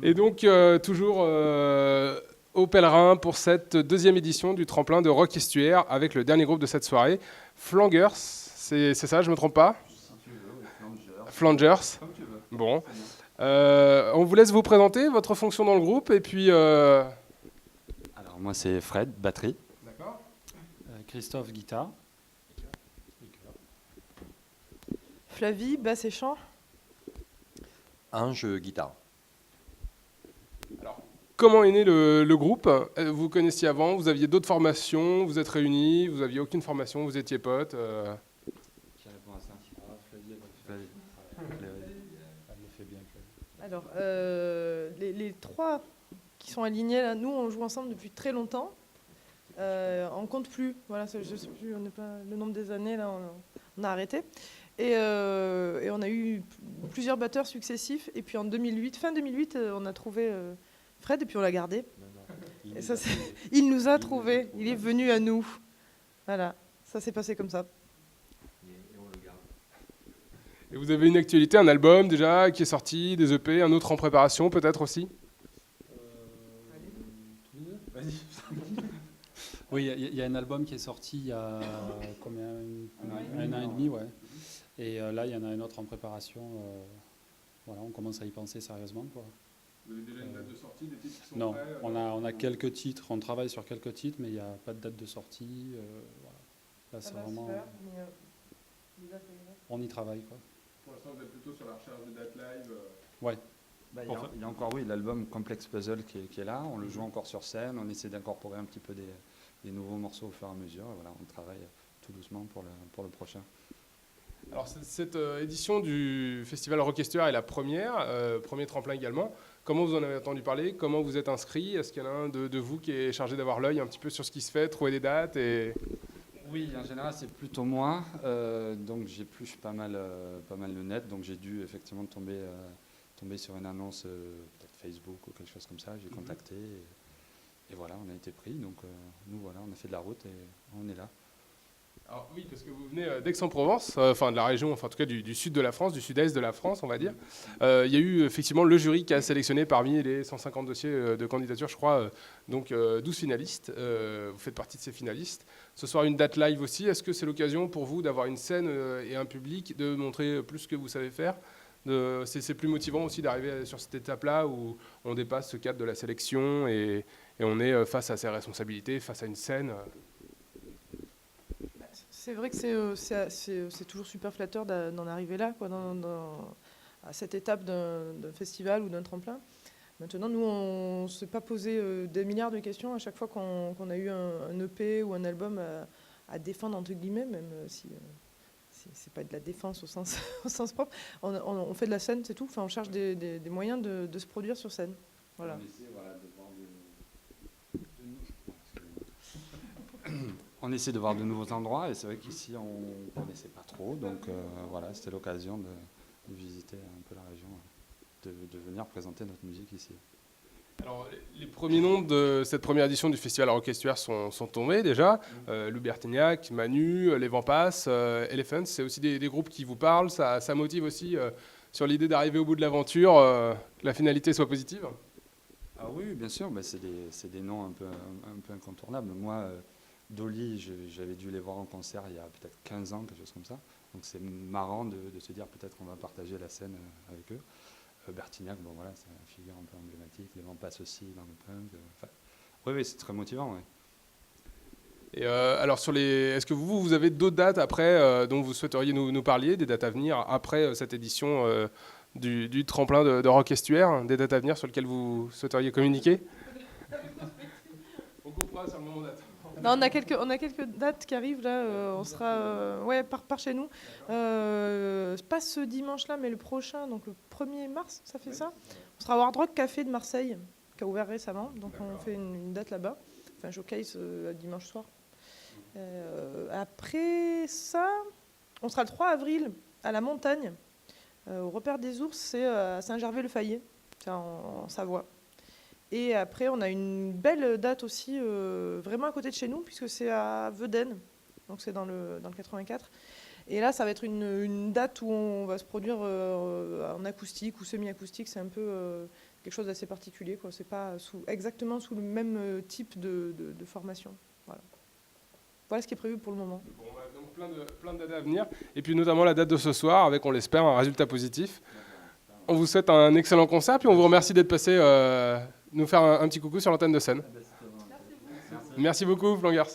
Et donc, toujours au Pèlerin pour cette deuxième édition du tremplin de Rock Estuaire avec le dernier groupe de cette soirée, Flangers. C'est ça, je ne me trompe pas? Si tu veux, oui, Flangers. Flangers. Comme tu veux. Bon. C'est bien. On vous laisse vous présenter votre fonction dans le groupe et puis. Alors, moi, c'est Fred, batterie. D'accord. Christophe, guitare. Flavie, basse et chant. Ange, guitare. Comment est né le groupe? Vous connaissiez avant, vous aviez d'autres formations, vous êtes réunis, vous aviez aucune formation, vous étiez potes. Qui répond à ça? Flavie, Flavie. elle le fait bien. Alors, les trois qui sont alignés, là, nous, on joue ensemble depuis très longtemps. On compte plus. Voilà, je sais plus, on n'est pas le nombre des années, là, on a arrêté. Et on a eu plusieurs batteurs successifs. Et puis en 2008, fin 2008, on a trouvé Fred et puis on l'a gardé. Et ça, il nous a trouvés. Il est venu à nous. Voilà, ça s'est passé comme ça. Et vous avez une actualité, un album déjà qui est sorti, des EP, un autre en préparation peut-être aussi? Vas-y. Oui, il y a un album qui est sorti il y a combien, un an et demi, ouais. Et là, il y en a un autre en préparation. Voilà, on commence à y penser sérieusement, quoi. Vous avez déjà une date de sortie, des titres qui sont Non, prêts on a quelques titres, on travaille sur quelques titres, mais il n'y a pas de date de sortie. Voilà. Là, c'est vraiment. On y travaille, quoi. Pour l'instant, vous êtes plutôt sur la recherche de dates live. Ouais. Bah, il y a encore, oui, l'album Complex Puzzle qui est là. On le joue encore sur scène. On essaie d'incorporer un petit peu des nouveaux morceaux au fur et à mesure. Et voilà, on travaille tout doucement pour le prochain. Alors cette édition du Festival Rock Estuaire est la première, premier tremplin également. Comment vous en avez entendu parler? Comment vous êtes inscrit? Est-ce qu'il y en a un de vous qui est chargé d'avoir l'œil un petit peu sur ce qui se fait, trouver des dates et... Oui, en général, c'est plutôt moi. Donc, j'épluche pas mal le net. Donc, j'ai dû effectivement tomber sur une annonce, peut-être Facebook ou quelque chose comme ça. J'ai contacté et voilà, on a été pris. Donc, nous, voilà, on a fait de la route et on est là. Alors oui, parce que vous venez d'Aix-en-Provence, enfin de la région, enfin en tout cas du sud de la France, du sud-est de la France, on va dire. Il y a eu effectivement le jury qui a sélectionné parmi les 150 dossiers de candidature, je crois, donc 12 finalistes. Vous faites partie de ces finalistes. Ce soir, une date live aussi. Est-ce que c'est l'occasion pour vous d'avoir une scène et un public, de montrer plus ce que vous savez faire? C'est plus motivant aussi d'arriver sur cette étape-là où on dépasse ce cadre de la sélection et on est face à ses responsabilités, face à une scène. C'est vrai que c'est toujours super flatteur d'en arriver là, quoi, à cette étape d'un festival ou d'un tremplin. Maintenant, nous, on ne s'est pas posé des milliards de questions à chaque fois qu'on a eu un EP ou un album à défendre, entre guillemets, même si c'est pas de la défense au sens, au sens propre. On fait de la scène, c'est tout. Enfin, on cherche des moyens de se produire sur scène. Voilà. On essaie de voir de nouveaux endroits et c'est vrai qu'ici on ne connaissait pas trop, donc voilà, c'était l'occasion de visiter un peu la région, de venir présenter notre musique ici. Alors, les premiers noms de cette première édition du Festival Rock Estuaire sont tombés déjà. Lou Bertignac, Manu, Les Vents Passent, Elephants, c'est aussi des groupes qui vous parlent. Ça motive aussi sur l'idée d'arriver au bout de l'aventure, que la finalité soit positive. Ah oui, bien sûr, bah, c'est des noms un peu incontournables. Moi, Dolly, j'avais dû les voir en concert il y a peut-être 15 ans, quelque chose comme ça. Donc c'est marrant de se dire peut-être qu'on va partager la scène avec eux. Bertignac, bon voilà, c'est une figure un peu emblématique. Les Vents Passent aussi dans le punk. Oui, c'est très motivant. Ouais. Et alors, est-ce que vous avez d'autres dates après dont vous souhaiteriez nous parler, des dates à venir après cette édition du tremplin de Rock Estuaire, des dates à venir sur lesquelles vous souhaiteriez communiquer? On coupera sur le moment date. Non, on a quelques dates qui arrivent là. On sera par chez nous. Pas ce dimanche-là, mais le prochain, donc le 1er mars, ça fait ça. On sera au Hard Rock Café de Marseille, qui a ouvert récemment. Donc on fait une date là-bas. Enfin, un showcase dimanche soir. Après ça, on sera le 3 avril à la montagne, au Repère des Ours, c'est à Saint-Gervais-le-Fayet, c'est en Savoie. Et après, on a une belle date aussi, vraiment à côté de chez nous, puisque c'est à Veden, donc c'est dans le 84. Et là, ça va être une date où on va se produire en acoustique ou semi-acoustique. C'est un peu quelque chose d'assez particulier, quoi. C'est pas exactement sous le même type de formation. Voilà ce qui est prévu pour le moment. Bon, donc plein de dates à venir, et puis notamment la date de ce soir, avec, on l'espère, un résultat positif. On vous souhaite un excellent concert, puis on vous remercie d'être passé nous faire un petit coucou sur l'antenne de Seine. Merci beaucoup, Flangers.